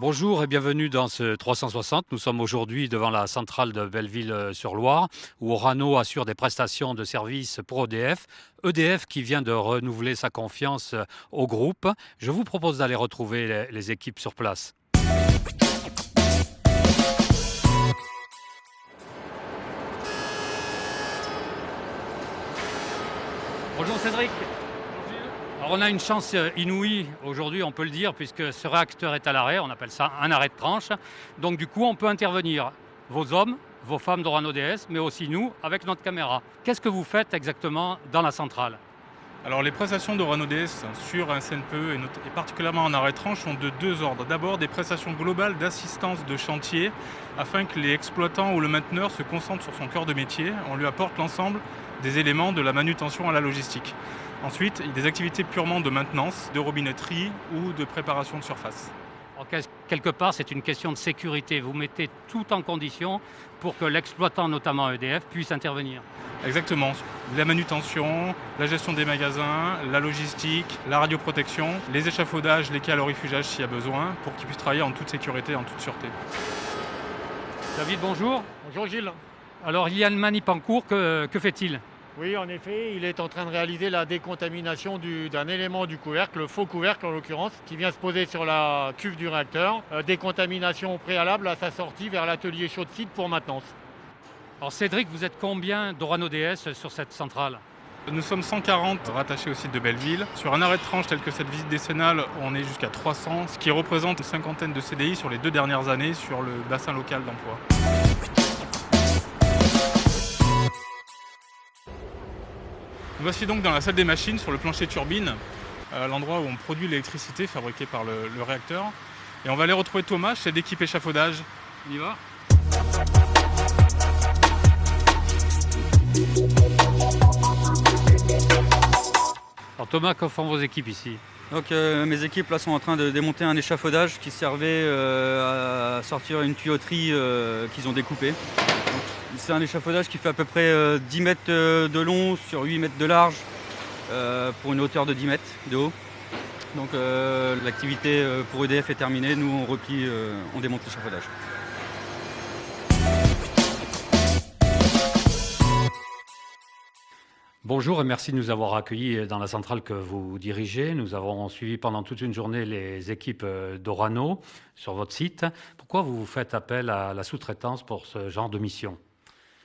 Bonjour et bienvenue dans ce 360. Nous sommes aujourd'hui devant la centrale de Belleville-sur-Loire où Orano assure des prestations de services pour EDF. EDF qui vient de renouveler sa confiance au groupe. Je vous propose d'aller retrouver les équipes sur place. Bonjour Cédric. Alors on a une chance inouïe aujourd'hui, on peut le dire, puisque ce réacteur est à l'arrêt, on appelle ça un arrêt de tranche. Donc du coup, on peut intervenir, vos hommes, vos femmes d'Orano DS, mais aussi nous, avec notre caméra. Qu'est-ce que vous faites exactement dans la centrale? Alors les prestations d'Orano DS sur un SNPE et particulièrement en arrêt de tranche sont de deux ordres. D'abord des prestations globales d'assistance de chantier afin que les exploitants ou le mainteneur se concentrent sur son cœur de métier. On lui apporte l'ensemble des éléments de la manutention à la logistique. Ensuite, il y a des activités purement de maintenance, de robinetterie ou de préparation de surface. Alors, quelque part, c'est une question de sécurité. Vous mettez tout en condition pour que l'exploitant, notamment EDF, puisse intervenir. Exactement. La manutention, la gestion des magasins, la logistique, la radioprotection, les échafaudages, les calorifugage s'il y a besoin, pour qu'ils puissent travailler en toute sécurité, en toute sûreté. David, bonjour. Bonjour Gilles. Alors, il y a une manip en cours, que fait-il? Oui, en effet, il est en train de réaliser la décontamination d'un élément du couvercle, le faux couvercle en l'occurrence, qui vient se poser sur la cuve du réacteur. Décontamination préalable à sa sortie vers l'atelier chaud de site pour maintenance. Alors Cédric, vous êtes combien d'Orano DS sur cette centrale? Nous sommes 140 rattachés au site de Belleville. Sur un arrêt de tranche tel que cette visite décennale, on est jusqu'à 300, ce qui représente une cinquantaine de CDI sur les 2 dernières années sur le bassin local d'emploi. Nous voici donc dans la salle des machines sur le plancher turbine, l'endroit où on produit l'électricité fabriquée par le réacteur. Et on va aller retrouver Thomas, chef d'équipe échafaudage. On y va ? Alors Thomas, que font vos équipes ici? Donc mes équipes là sont en train de démonter un échafaudage qui servait à sortir une tuyauterie qu'ils ont découpée. C'est un échafaudage qui fait à peu près 10 mètres de long sur 8 mètres de large pour une hauteur de 10 mètres de haut. Donc l'activité pour EDF est terminée, nous on replie, on démonte l'échafaudage. Bonjour et merci de nous avoir accueillis dans la centrale que vous dirigez. Nous avons suivi pendant toute une journée les équipes d'Orano sur votre site. Pourquoi vous faites appel à la sous-traitance pour ce genre de mission?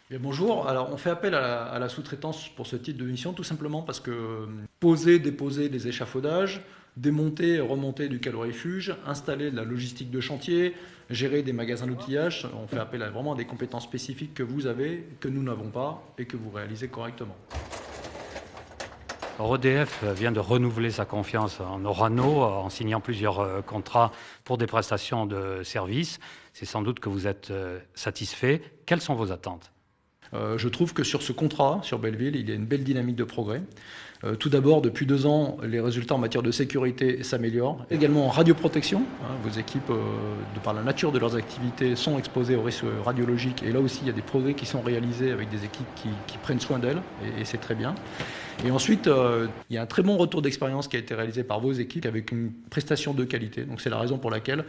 Bien, bonjour, alors on fait appel à la sous-traitance pour ce type de mission tout simplement parce que déposer des échafaudages, démonter et remonter du calorifuge, installer de la logistique de chantier, gérer des magasins d'outillage, on fait appel vraiment à des compétences spécifiques que vous avez, que nous n'avons pas et que vous réalisez correctement. Alors EDF vient de renouveler sa confiance en Orano en signant plusieurs contrats pour des prestations de services. C'est sans doute que vous êtes satisfait. Quelles sont vos attentes? Je trouve que sur ce contrat, sur Belleville, il y a une belle dynamique de progrès. Tout d'abord, depuis 2 ans, les résultats en matière de sécurité s'améliorent. Également en radioprotection, vos équipes, de par la nature de leurs activités, sont exposées aux risques radiologiques. Et là aussi, il y a des progrès qui sont réalisés avec des équipes qui prennent soin d'elles, et c'est très bien. Et ensuite, il y a un très bon retour d'expérience qui a été réalisé par vos équipes avec une prestation de qualité. Donc c'est la raison pour laquelle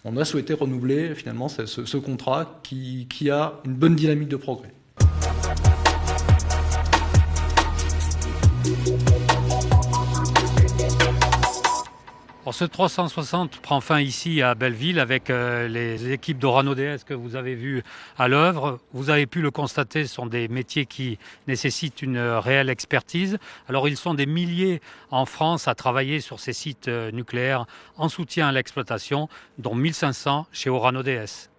on a souhaité renouveler finalement ce contrat qui a une bonne dynamique de progrès. Alors ce 360 prend fin ici à Belleville avec les équipes d'Orano DS que vous avez vues à l'œuvre. Vous avez pu le constater, ce sont des métiers qui nécessitent une réelle expertise. Alors ils sont des milliers en France à travailler sur ces sites nucléaires en soutien à l'exploitation, dont 1500 chez Orano DS.